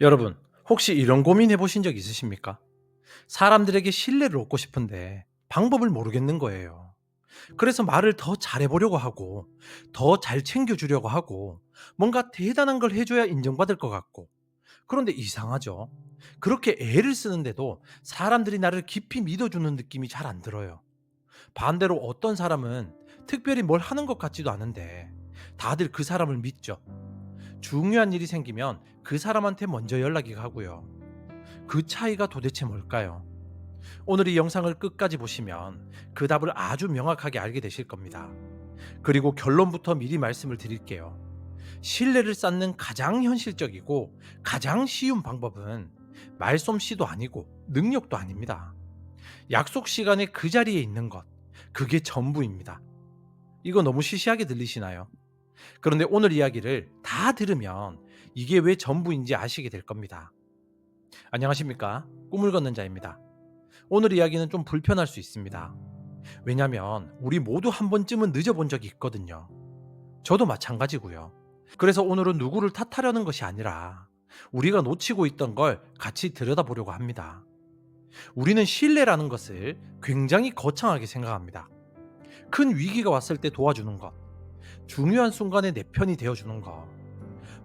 여러분, 혹시 이런 고민 해보신 적 있으십니까? 사람들에게 신뢰를 얻고 싶은데 방법을 모르겠는 거예요. 그래서 말을 더 잘해보려고 하고, 더 잘 챙겨주려고 하고, 뭔가 대단한 걸 해줘야 인정받을 것 같고, 그런데 이상하죠? 그렇게 애를 쓰는데도 사람들이 나를 깊이 믿어주는 느낌이 잘 안 들어요. 반대로 어떤 사람은 특별히 뭘 하는 것 같지도 않은데 다들 그 사람을 믿죠. 중요한 일이 생기면 그 사람한테 먼저 연락이 가고요. 그 차이가 도대체 뭘까요? 오늘 이 영상을 끝까지 보시면 그 답을 아주 명확하게 알게 되실 겁니다. 그리고 결론부터 미리 말씀을 드릴게요. 신뢰를 쌓는 가장 현실적이고 가장 쉬운 방법은 말솜씨도 아니고 능력도 아닙니다. 약속 시간에 그 자리에 있는 것, 그게 전부입니다. 이거 너무 시시하게 들리시나요? 그런데 오늘 이야기를 다 들으면 이게 왜 전부인지 아시게 될 겁니다. 안녕하십니까? 꿈을 걷는 자입니다. 오늘 이야기는 좀 불편할 수 있습니다. 왜냐면 우리 모두 한 번쯤은 늦어본 적이 있거든요. 저도 마찬가지고요. 그래서 오늘은 누구를 탓하려는 것이 아니라 우리가 놓치고 있던 걸 같이 들여다보려고 합니다. 우리는 신뢰라는 것을 굉장히 거창하게 생각합니다. 큰 위기가 왔을 때 도와주는 것, 중요한 순간에 내 편이 되어주는 것,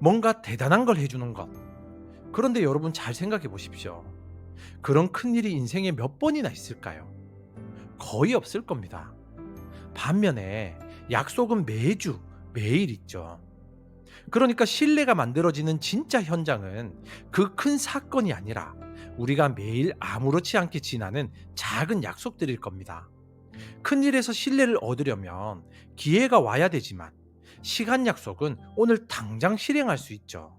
뭔가 대단한 걸 해주는 것. 그런데 여러분 잘 생각해 보십시오. 그런 큰일이 인생에 몇 번이나 있을까요? 거의 없을 겁니다. 반면에 약속은 매주, 매일 있죠. 그러니까 신뢰가 만들어지는 진짜 현장은 그 큰 사건이 아니라 우리가 매일 아무렇지 않게 지나는 작은 약속들일 겁니다. 큰 일에서 신뢰를 얻으려면 기회가 와야 되지만 시간 약속은 오늘 당장 실행할 수 있죠.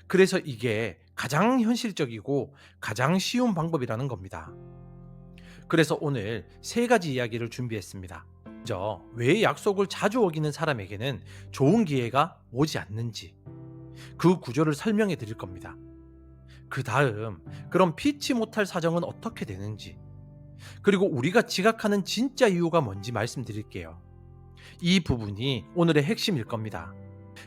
그래서 이게 가장 현실적이고 가장 쉬운 방법이라는 겁니다. 그래서 오늘 세 가지 이야기를 준비했습니다. 먼저 왜 약속을 자주 어기는 사람에게는 좋은 기회가 오지 않는지 그 구조를 설명해 드릴 겁니다. 그 다음 그럼 피치 못할 사정은 어떻게 되는지, 그리고 우리가 지각하는 진짜 이유가 뭔지 말씀드릴게요. 이 부분이 오늘의 핵심일 겁니다.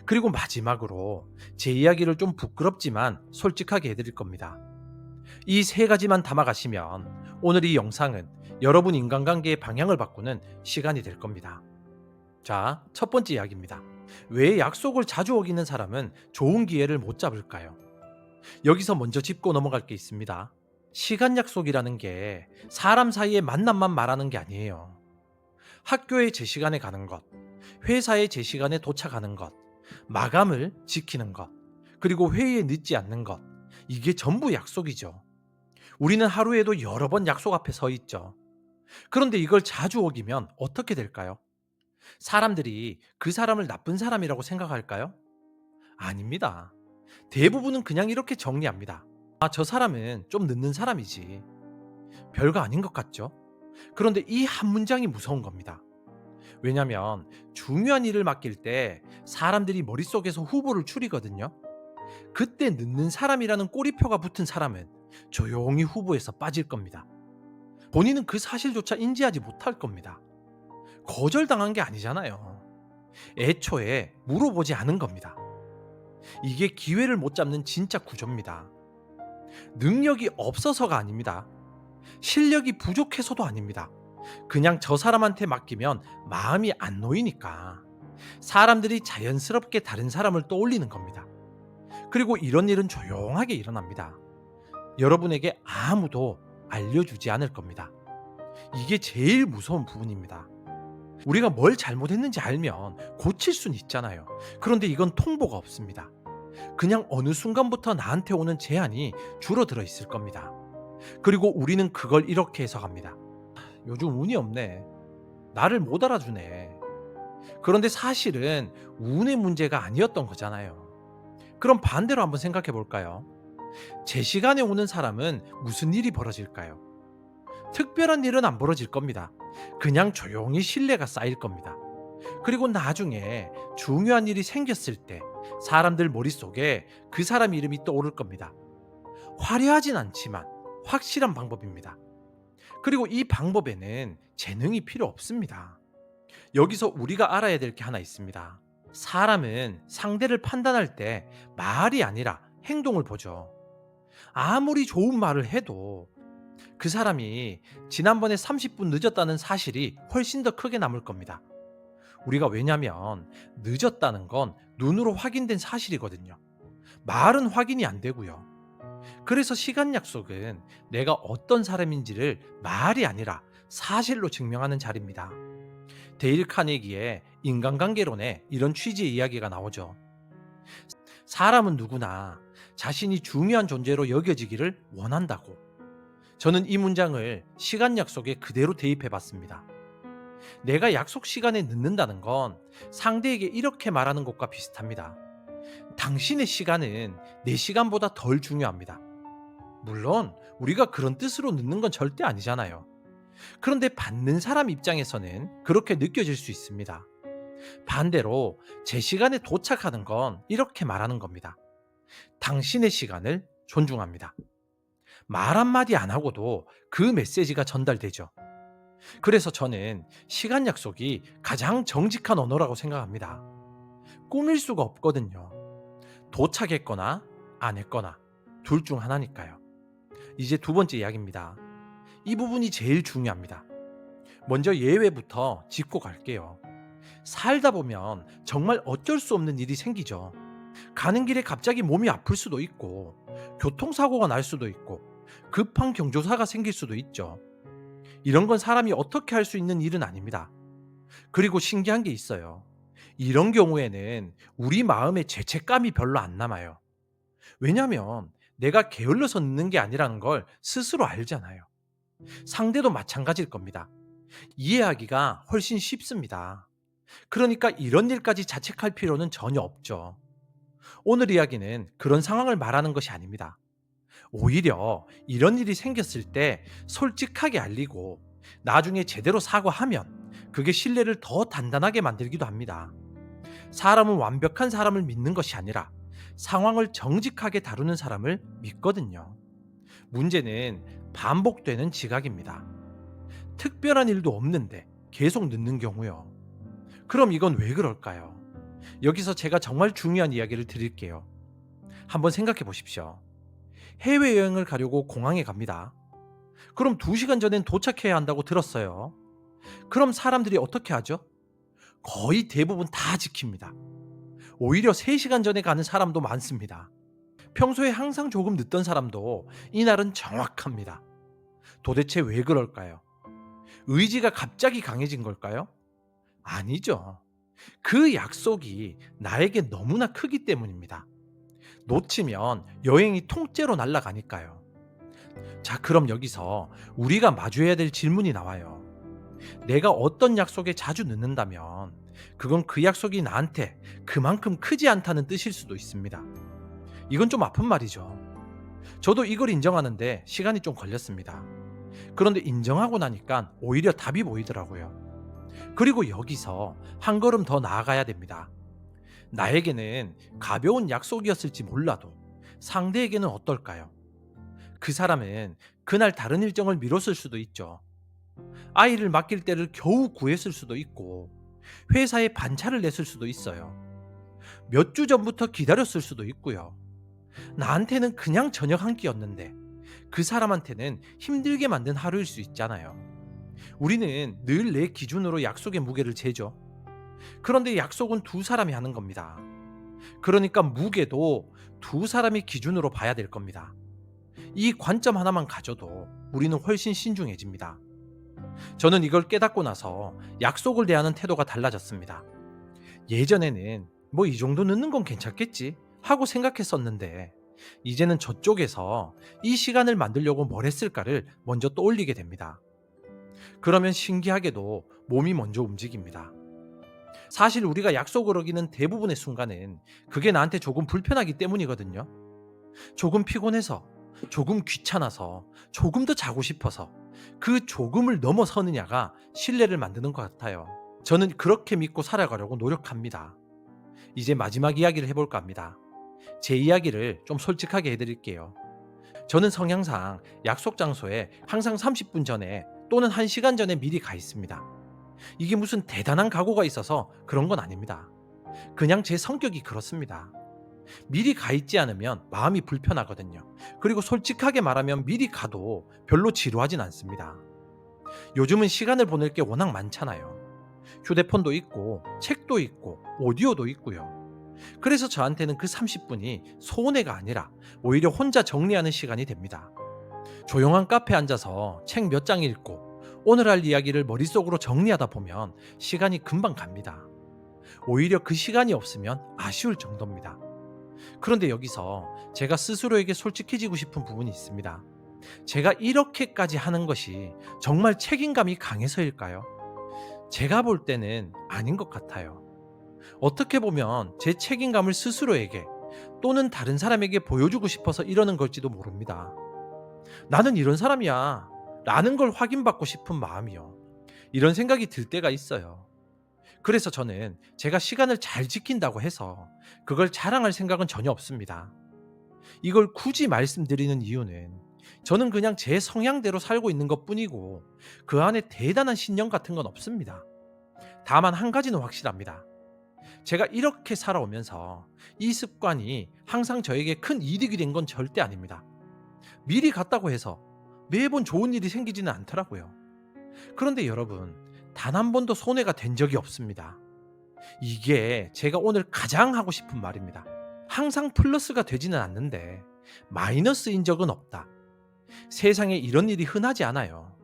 그리고 마지막으로 제 이야기를 좀 부끄럽지만 솔직하게 해드릴 겁니다. 이 세 가지만 담아가시면 오늘 이 영상은 여러분 인간관계의 방향을 바꾸는 시간이 될 겁니다. 자, 첫 번째 이야기입니다. 왜 약속을 자주 어기는 사람은 좋은 기회를 못 잡을까요? 여기서 먼저 짚고 넘어갈 게 있습니다. 시간 약속이라는 게 사람 사이의 만남만 말하는 게 아니에요. 학교에 제 시간에 가는 것, 회사에 제 시간에 도착하는 것, 마감을 지키는 것, 그리고 회의에 늦지 않는 것. 이게 전부 약속이죠. 우리는 하루에도 여러 번 약속 앞에 서 있죠. 그런데 이걸 자주 어기면 어떻게 될까요? 사람들이 그 사람을 나쁜 사람이라고 생각할까요? 아닙니다. 대부분은 그냥 이렇게 정리합니다. 아, 저 사람은 좀 늦는 사람이지. 별거 아닌 것 같죠? 그런데 이 한 문장이 무서운 겁니다. 왜냐면 중요한 일을 맡길 때 사람들이 머릿속에서 후보를 추리거든요. 그때 늦는 사람이라는 꼬리표가 붙은 사람은 조용히 후보에서 빠질 겁니다. 본인은 그 사실조차 인지하지 못할 겁니다. 거절당한 게 아니잖아요. 애초에 물어보지 않은 겁니다. 이게 기회를 못 잡는 진짜 구조입니다. 능력이 없어서가 아닙니다. 실력이 부족해서도 아닙니다. 그냥 저 사람한테 맡기면 마음이 안 놓이니까 사람들이 자연스럽게 다른 사람을 떠올리는 겁니다. 그리고 이런 일은 조용하게 일어납니다. 여러분에게 아무도 알려주지 않을 겁니다. 이게 제일 무서운 부분입니다. 우리가 뭘 잘못했는지 알면 고칠 수는 있잖아요. 그런데 이건 통보가 없습니다. 그냥 어느 순간부터 나한테 오는 제안이 줄어들어 있을 겁니다. 그리고 우리는 그걸 이렇게 해석합니다. 요즘 운이 없네. 나를 못 알아주네. 그런데 사실은 운의 문제가 아니었던 거잖아요. 그럼 반대로 한번 생각해 볼까요? 제 시간에 오는 사람은 무슨 일이 벌어질까요? 특별한 일은 안 벌어질 겁니다. 그냥 조용히 신뢰가 쌓일 겁니다. 그리고 나중에 중요한 일이 생겼을 때 사람들 머릿속에 그 사람 이름이 떠오를 겁니다. 화려하진 않지만 확실한 방법입니다. 그리고 이 방법에는 재능이 필요 없습니다. 여기서 우리가 알아야 될 게 하나 있습니다. 사람은 상대를 판단할 때 말이 아니라 행동을 보죠. 아무리 좋은 말을 해도 그 사람이 지난번에 30분 늦었다는 사실이 훨씬 더 크게 남을 겁니다. 우리가 왜냐면 늦었다는 건 눈으로 확인된 사실이거든요. 말은 확인이 안 되고요. 그래서 시간 약속은 내가 어떤 사람인지를 말이 아니라 사실로 증명하는 자리입니다. 데일 카네기의 인간관계론에 이런 취지의 이야기가 나오죠. 사람은 누구나 자신이 중요한 존재로 여겨지기를 원한다고. 저는 이 문장을 시간 약속에 그대로 대입해 봤습니다. 내가 약속 시간에 늦는다는 건 상대에게 이렇게 말하는 것과 비슷합니다. 당신의 시간은 내 시간보다 덜 중요합니다. 물론 우리가 그런 뜻으로 늦는 건 절대 아니잖아요. 그런데 받는 사람 입장에서는 그렇게 느껴질 수 있습니다. 반대로 제 시간에 도착하는 건 이렇게 말하는 겁니다. 당신의 시간을 존중합니다. 말 한마디 안 하고도 그 메시지가 전달되죠. 그래서 저는 시간 약속이 가장 정직한 언어라고 생각합니다. 꾸밀 수가 없거든요. 도착했거나 안 했거나 둘 중 하나니까요. 이제 두 번째 이야기입니다. 이 부분이 제일 중요합니다. 먼저 예외부터 짚고 갈게요. 살다 보면 정말 어쩔 수 없는 일이 생기죠. 가는 길에 갑자기 몸이 아플 수도 있고, 교통사고가 날 수도 있고, 급한 경조사가 생길 수도 있죠. 이런 건 사람이 어떻게 할 수 있는 일은 아닙니다. 그리고 신기한 게 있어요. 이런 경우에는 우리 마음에 죄책감이 별로 안 남아요. 왜냐면 내가 게을러서 늦는 게 아니라는 걸 스스로 알잖아요. 상대도 마찬가지일 겁니다. 이해하기가 훨씬 쉽습니다. 그러니까 이런 일까지 자책할 필요는 전혀 없죠. 오늘 이야기는 그런 상황을 말하는 것이 아닙니다. 오히려 이런 일이 생겼을 때 솔직하게 알리고 나중에 제대로 사과하면 그게 신뢰를 더 단단하게 만들기도 합니다. 사람은 완벽한 사람을 믿는 것이 아니라 상황을 정직하게 다루는 사람을 믿거든요. 문제는 반복되는 지각입니다. 특별한 일도 없는데 계속 늦는 경우요. 그럼 이건 왜 그럴까요? 여기서 제가 정말 중요한 이야기를 드릴게요. 한번 생각해 보십시오. 해외여행을 가려고 공항에 갑니다. 그럼 2시간 전엔 도착해야 한다고 들었어요. 그럼 사람들이 어떻게 하죠? 거의 대부분 다 지킵니다. 오히려 3시간 전에 가는 사람도 많습니다. 평소에 항상 조금 늦던 사람도 이날은 정확합니다. 도대체 왜 그럴까요? 의지가 갑자기 강해진 걸까요? 아니죠. 그 약속이 나에게 너무나 크기 때문입니다. 놓치면 여행이 통째로 날아가니까요. 자, 그럼 여기서 우리가 마주해야 될 질문이 나와요. 내가 어떤 약속에 자주 늦는다면 그건 그 약속이 나한테 그만큼 크지 않다는 뜻일 수도 있습니다. 이건 좀 아픈 말이죠. 저도 이걸 인정하는데 시간이 좀 걸렸습니다. 그런데 인정하고 나니까 오히려 답이 보이더라고요. 그리고 여기서 한 걸음 더 나아가야 됩니다. 나에게는 가벼운 약속이었을지 몰라도 상대에게는 어떨까요? 그 사람은 그날 다른 일정을 미뤘을 수도 있죠. 아이를 맡길 때를 겨우 구했을 수도 있고, 회사에 반차를 냈을 수도 있어요. 몇 주 전부터 기다렸을 수도 있고요. 나한테는 그냥 저녁 한 끼였는데 그 사람한테는 힘들게 만든 하루일 수 있잖아요. 우리는 늘 내 기준으로 약속의 무게를 재죠. 그런데 약속은 두 사람이 하는 겁니다. 그러니까 무게도 두 사람이 기준으로 봐야 될 겁니다. 이 관점 하나만 가져도 우리는 훨씬 신중해집니다. 저는 이걸 깨닫고 나서 약속을 대하는 태도가 달라졌습니다. 예전에는 뭐 이 정도 늦는 건 괜찮겠지 하고 생각했었는데, 이제는 저쪽에서 이 시간을 만들려고 뭘 했을까를 먼저 떠올리게 됩니다. 그러면 신기하게도 몸이 먼저 움직입니다. 사실 우리가 약속을 어기는 대부분의 순간은 그게 나한테 조금 불편하기 때문이거든요. 조금 피곤해서, 조금 귀찮아서, 조금 더 자고 싶어서 그 조금을 넘어서느냐가 신뢰를 만드는 것 같아요. 저는 그렇게 믿고 살아가려고 노력합니다. 이제 마지막 이야기를 해볼까 합니다. 제 이야기를 좀 솔직하게 해드릴게요. 저는 성향상 약속 장소에 항상 30분 전에 또는 1시간 전에 미리 가 있습니다. 이게 무슨 대단한 각오가 있어서 그런 건 아닙니다. 그냥 제 성격이 그렇습니다. 미리 가 있지 않으면 마음이 불편하거든요. 그리고 솔직하게 말하면 미리 가도 별로 지루하진 않습니다. 요즘은 시간을 보낼 게 워낙 많잖아요. 휴대폰도 있고, 책도 있고, 오디오도 있고요. 그래서 저한테는 그 30분이 손해가 아니라 오히려 혼자 정리하는 시간이 됩니다. 조용한 카페에 앉아서 책 몇 장 읽고 오늘 할 이야기를 머릿속으로 정리하다 보면 시간이 금방 갑니다. 오히려 그 시간이 없으면 아쉬울 정도입니다. 그런데 여기서 제가 스스로에게 솔직해지고 싶은 부분이 있습니다. 제가 이렇게까지 하는 것이 정말 책임감이 강해서일까요? 제가 볼 때는 아닌 것 같아요. 어떻게 보면 제 책임감을 스스로에게 또는 다른 사람에게 보여주고 싶어서 이러는 걸지도 모릅니다. 나는 이런 사람이야 라는 걸 확인받고 싶은 마음이요. 이런 생각이 들 때가 있어요. 그래서 저는 제가 시간을 잘 지킨다고 해서 그걸 자랑할 생각은 전혀 없습니다. 이걸 굳이 말씀드리는 이유는 저는 그냥 제 성향대로 살고 있는 것 뿐이고 그 안에 대단한 신념 같은 건 없습니다. 다만 한 가지는 확실합니다. 제가 이렇게 살아오면서 이 습관이 항상 저에게 큰 이득이 된 건 절대 아닙니다. 미리 갔다고 해서 매번 좋은 일이 생기지는 않더라고요. 그런데 여러분, 단 한 번도 손해가 된 적이 없습니다. 이게 제가 오늘 가장 하고 싶은 말입니다. 항상 플러스가 되지는 않는데 마이너스인 적은 없다. 세상에 이런 일이 흔하지 않아요.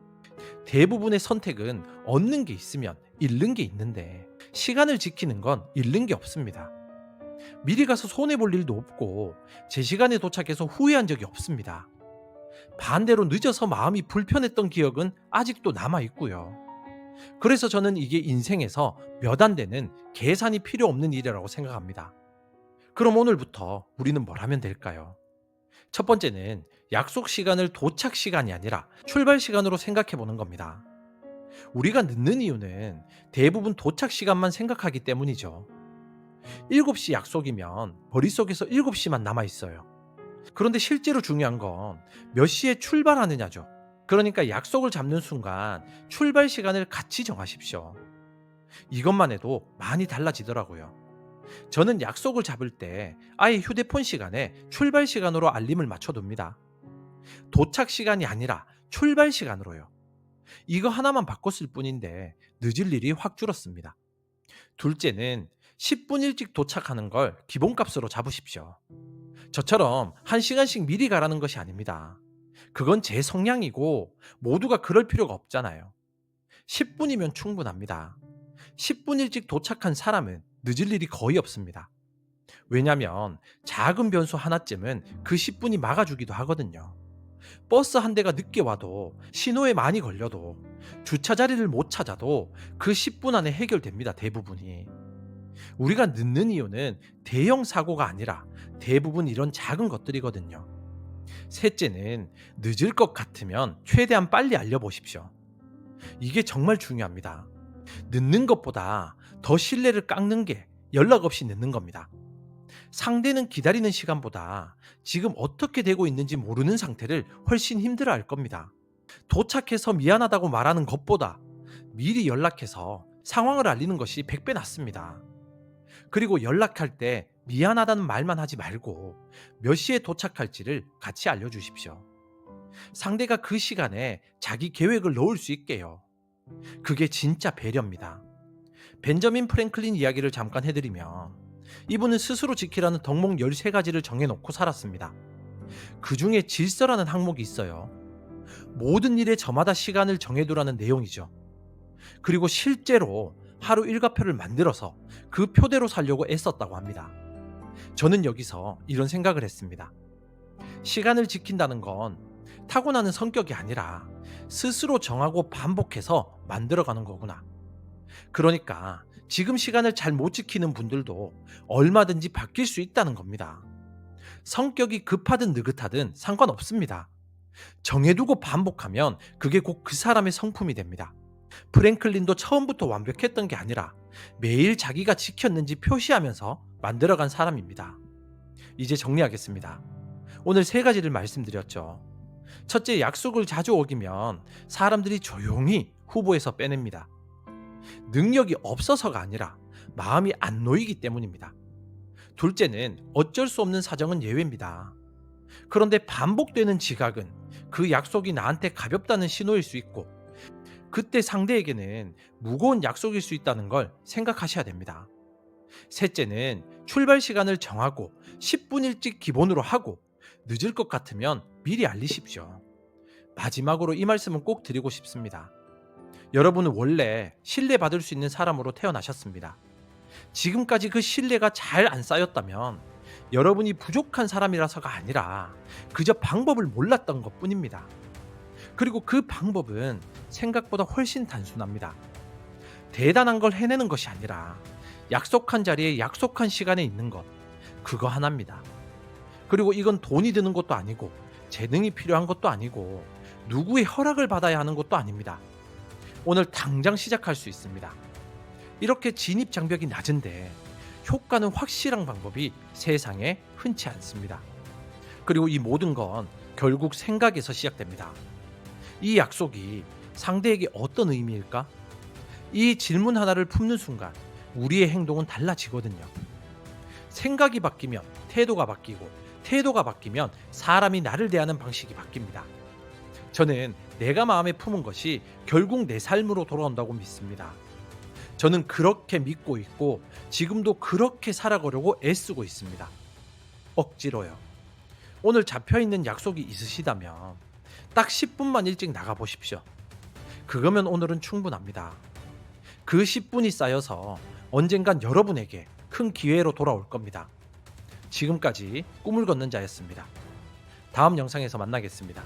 대부분의 선택은 얻는 게 있으면 잃는 게 있는데 시간을 지키는 건 잃는 게 없습니다. 미리 가서 손해볼 일도 없고 제 시간에 도착해서 후회한 적이 없습니다. 반대로 늦어서 마음이 불편했던 기억은 아직도 남아있고요. 그래서 저는 이게 인생에서 몇 안 되는 계산이 필요 없는 일이라고 생각합니다. 그럼 오늘부터 우리는 뭘 하면 될까요? 첫 번째는 약속 시간을 도착 시간이 아니라 출발 시간으로 생각해 보는 겁니다. 우리가 늦는 이유는 대부분 도착 시간만 생각하기 때문이죠. 7시 약속이면 머릿속에서 7시만 남아 있어요. 그런데 실제로 중요한 건 몇 시에 출발하느냐죠. 그러니까 약속을 잡는 순간 출발 시간을 같이 정하십시오. 이것만 해도 많이 달라지더라고요. 저는 약속을 잡을 때 아예 휴대폰 시간에 출발 시간으로 알림을 맞춰둡니다. 도착 시간이 아니라 출발 시간으로요. 이거 하나만 바꿨을 뿐인데 늦을 일이 확 줄었습니다. 둘째는 10분 일찍 도착하는 걸 기본값으로 잡으십시오. 저처럼 1시간씩 미리 가라는 것이 아닙니다. 그건 제 성향이고 모두가 그럴 필요가 없잖아요. 10분이면 충분합니다. 10분 일찍 도착한 사람은 늦을 일이 거의 없습니다. 왜냐면 작은 변수 하나쯤은 그 10분이 막아주기도 하거든요. 버스 한 대가 늦게 와도 신호에 많이 걸려도 주차 자리를 못 찾아도 그 10분 안에 해결됩니다. 대부분이. 우리가 늦는 이유는 대형 사고가 아니라 대부분 이런 작은 것들이거든요. 셋째는 늦을 것 같으면 최대한 빨리 알려보십시오. 이게 정말 중요합니다. 늦는 것보다 더 신뢰를 깎는 게 연락 없이 늦는 겁니다. 상대는 기다리는 시간보다 지금 어떻게 되고 있는지 모르는 상태를 훨씬 힘들어 할 겁니다. 도착해서 미안하다고 말하는 것보다 미리 연락해서 상황을 알리는 것이 100배 낫습니다. 그리고 연락할 때 미안하다는 말만 하지 말고 몇 시에 도착할지를 같이 알려주십시오. 상대가 그 시간에 자기 계획을 넣을 수 있게요. 그게 진짜 배려입니다. 벤저민 프랭클린 이야기를 잠깐 해드리면 이분은 스스로 지키라는 덕목 13가지를 정해놓고 살았습니다. 그 중에 질서라는 항목이 있어요. 모든 일에 저마다 시간을 정해두라는 내용이죠. 그리고 실제로 하루 일과표를 만들어서 그 표대로 살려고 애썼다고 합니다. 저는 여기서 이런 생각을 했습니다. 시간을 지킨다는 건 타고나는 성격이 아니라 스스로 정하고 반복해서 만들어가는 거구나. 그러니까 지금 시간을 잘 못 지키는 분들도 얼마든지 바뀔 수 있다는 겁니다. 성격이 급하든 느긋하든 상관없습니다. 정해두고 반복하면 그게 곧 그 사람의 성품이 됩니다. 프랭클린도 처음부터 완벽했던 게 아니라 매일 자기가 지켰는지 표시하면서 만들어간 사람입니다. 이제 정리하겠습니다. 오늘 3가지를 말씀드렸죠. 첫째, 약속을 자주 어기면 사람들이 조용히 후보에서 빼냅니다. 능력이 없어서가 아니라 마음이 안 놓이기 때문입니다. 둘째는 어쩔 수 없는 사정은 예외입니다. 그런데 반복되는 지각은 그 약속이 나한테 가볍다는 신호일 수 있고, 그때 상대에게는 무거운 약속일 수 있다는 걸 생각하셔야 됩니다. 셋째는 출발 시간을 정하고 10분 일찍 기본으로 하고, 늦을 것 같으면 미리 알리십시오. 마지막으로 이 말씀은 꼭 드리고 싶습니다. 여러분은 원래 신뢰받을 수 있는 사람으로 태어나셨습니다. 지금까지 그 신뢰가 잘 안 쌓였다면 여러분이 부족한 사람이라서가 아니라 그저 방법을 몰랐던 것 뿐입니다. 그리고 그 방법은 생각보다 훨씬 단순합니다. 대단한 걸 해내는 것이 아니라 약속한 자리에 약속한 시간에 있는 것, 그거 하나입니다. 그리고 이건 돈이 드는 것도 아니고 재능이 필요한 것도 아니고 누구의 허락을 받아야 하는 것도 아닙니다. 오늘 당장 시작할 수 있습니다. 이렇게 진입 장벽이 낮은데 효과는 확실한 방법이 세상에 흔치 않습니다. 그리고 이 모든 건 결국 생각에서 시작됩니다. 이 약속이 상대에게 어떤 의미일까? 이 질문 하나를 품는 순간 우리의 행동은 달라지거든요. 생각이 바뀌면 태도가 바뀌고, 태도가 바뀌면 사람이 나를 대하는 방식이 바뀝니다. 저는 내가 마음에 품은 것이 결국 내 삶으로 돌아온다고 믿습니다. 저는 그렇게 믿고 있고 지금도 그렇게 살아가려고 애쓰고 있습니다. 억지로요. 오늘 잡혀있는 약속이 있으시다면 딱 10분만 일찍 나가보십시오. 그거면 오늘은 충분합니다. 그 10분이 쌓여서 언젠간 여러분에게 큰 기회로 돌아올 겁니다. 지금까지 꿈을 걷는 자였습니다. 다음 영상에서 만나겠습니다.